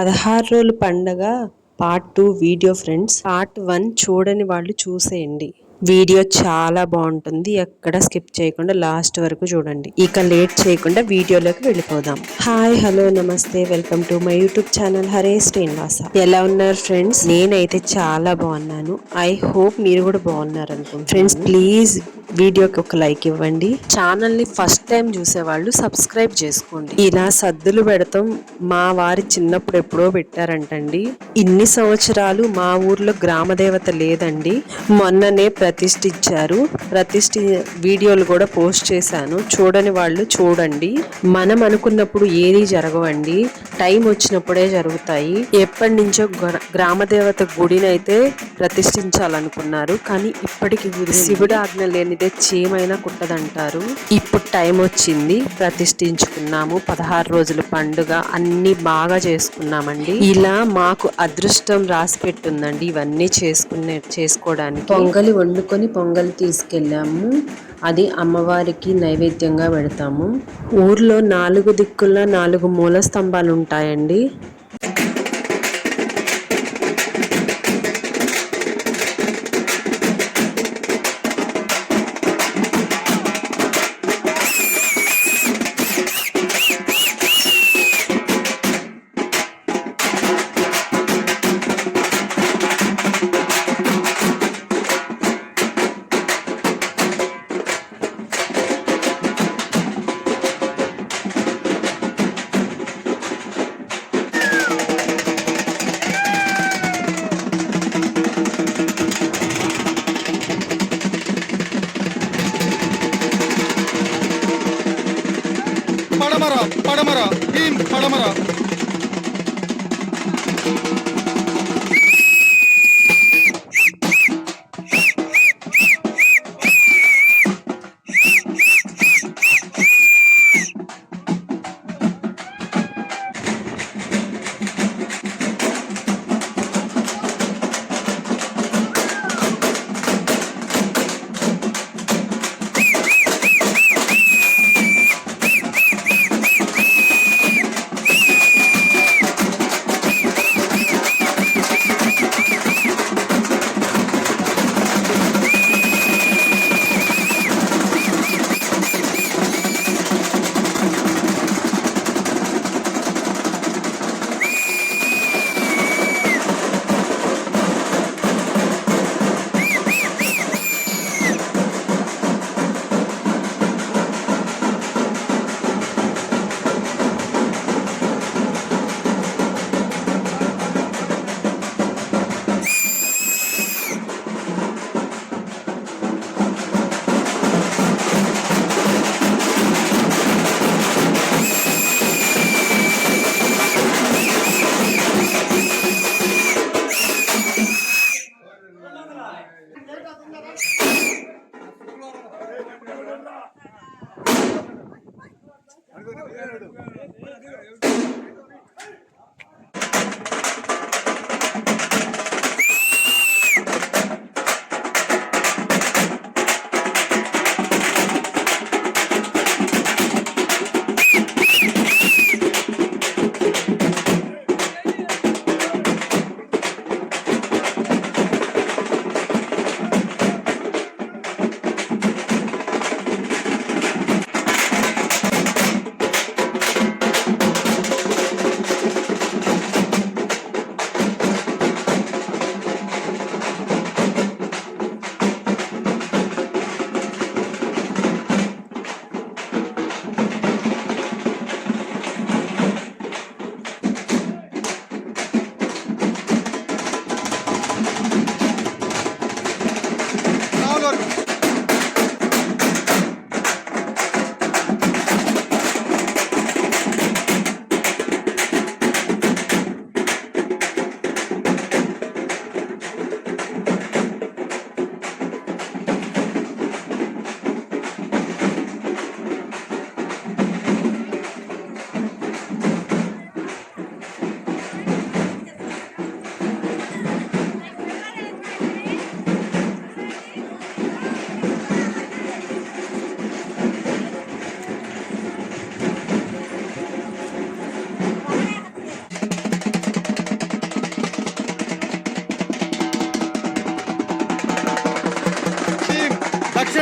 16 రోజుల పండగ part 2 video friends. Part 1 చూడని వాళ్ళు చూసేయండి. వీడియో చాలా బాగుంటుంది, ఎక్కడ స్కిప్ చేయకుండా లాస్ట్ వరకు చూడండి. ఇక లేట్ చేయకుండా వీడియోలోకి వెళ్ళిపోదాం. హాయ్, హలో, నమస్తే, welcome to my YouTube channel Hare Srinivasa. ఎలా ఉన్నారు ఫ్రెండ్స్? నేనైతే చాలా బాగున్నాను. ఐ హోప్ మీరు కూడా బాగున్నారు అనుకుంటున్నాను. ఫ్రెండ్స్ ప్లీజ్ వీడియోకి ఒక లైక్ ఇవ్వండి. ఛానల్ ని ఫస్ట్ టైం చూసేవాళ్ళు సబ్స్క్రైబ్ చేసుకోండి. ఇలా సద్దులు పెడతాం మా వారి చిన్నప్పుడు ఎప్పుడో పెట్టారంటండి. ఇన్ని సంవత్సరాలు మా ఊర్లో గ్రామదేవత లేదండి. మొన్ననే ప్రతిష్ఠించారు. వీడియోలు కూడా పోస్ట్ చేశాను, చూడని వాళ్ళు చూడండి. మనం అనుకున్నప్పుడు ఏది జరగవండి, టైం వచ్చినప్పుడే జరుగుతాయి. ఎప్పటి నుంచో గ్రామదేవత గుడిని అయితే ప్రతిష్ఠించాలనుకున్నారు, కానీ ఇప్పటికి శివుడు ఆజ్ఞ లేనిదే చీమైనా కుట్టదంటారు. ఇప్పుడు టైం వచ్చింది, ప్రతిష్ఠించుకున్నాము. 16 రోజుల పండుగ అన్ని బాగా చేసుకున్నామండి. ఇలా మాకు అదృష్టం రాసి పెట్టుందండి ఇవన్నీ చేసుకోవడానికి. పొంగలి వండుకొని పొంగలి తీసుకెళ్ళాము. అది అమ్మవారికి నైవేద్యంగా పెడతాము. ఊర్లో 4 దిక్కుల్లో 4 మూల స్తంభాలు ఉంటాయండి. పడమర పడమర టీం పడమర.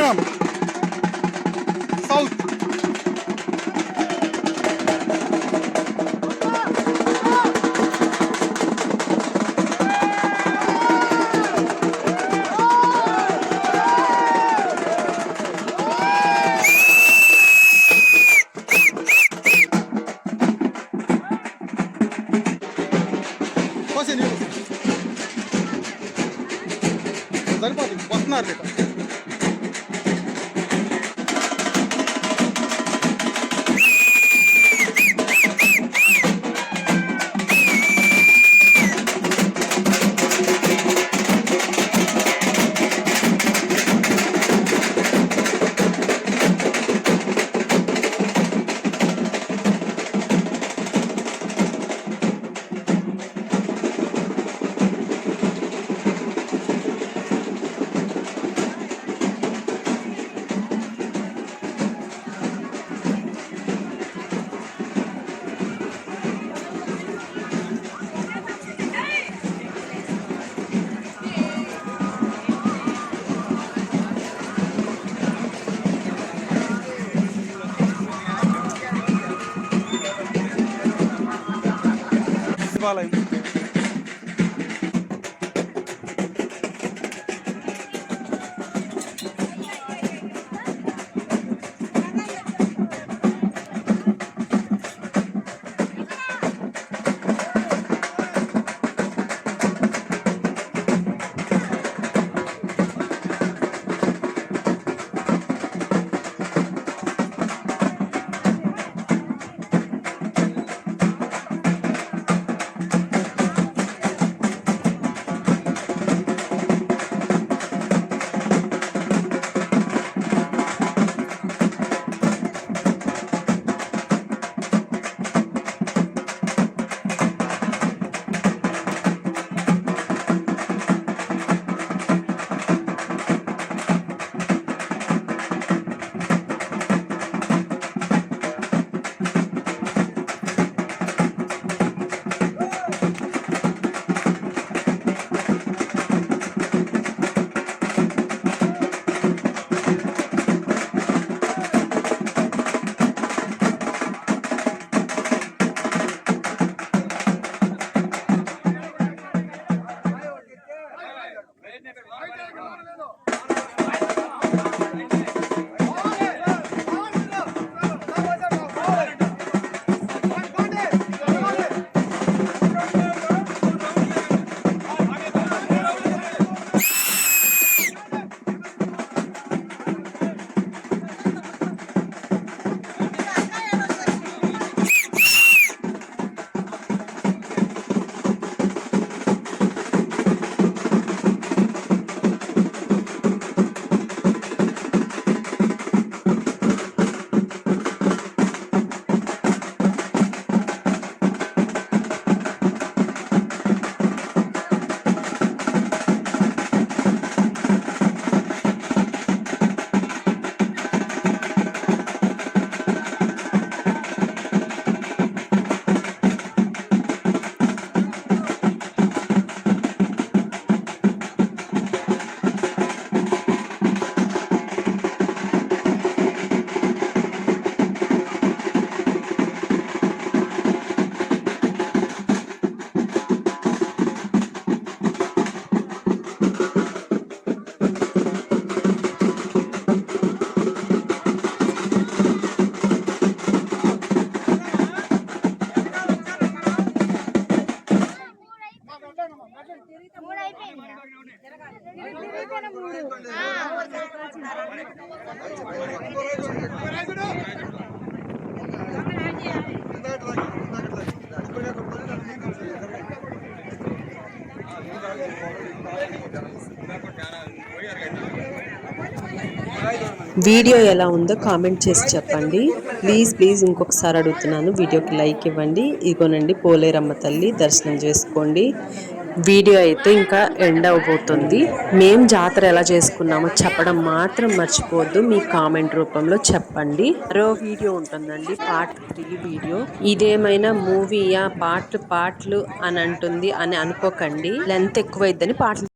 దక్షిణం సౌత్ సరిపోతుంది వస్తున్నారు లేక శివాలయం వీడియో ఎలా ఉందో కామెంట్ చేసి చెప్పండి. ప్లీజ్ ఇంకొకసారి అడుగుతున్నాను, వీడియోకి లైక్ ఇవ్వండి. ఇదిగోనండి పోలేరమ్మ తల్లి దర్శనం చేసుకోండి. వీడియో అయితే ఇంకా ఎండ్ అవబోతుంది. మేం జాతర ఎలా చేసుకున్నామో చెప్పడం మాత్రం మర్చిపోవద్దు. మీ కామెంట్ రూపంలో చెప్పండి. మరో వీడియో ఉంటుందండి, పార్ట్ 3 వీడియో. ఇదేమైనా మూవీయా పాటలు అని అంటుంది అని అనుకోకండి. లెంత్ ఎక్కువైద్దని పాటలు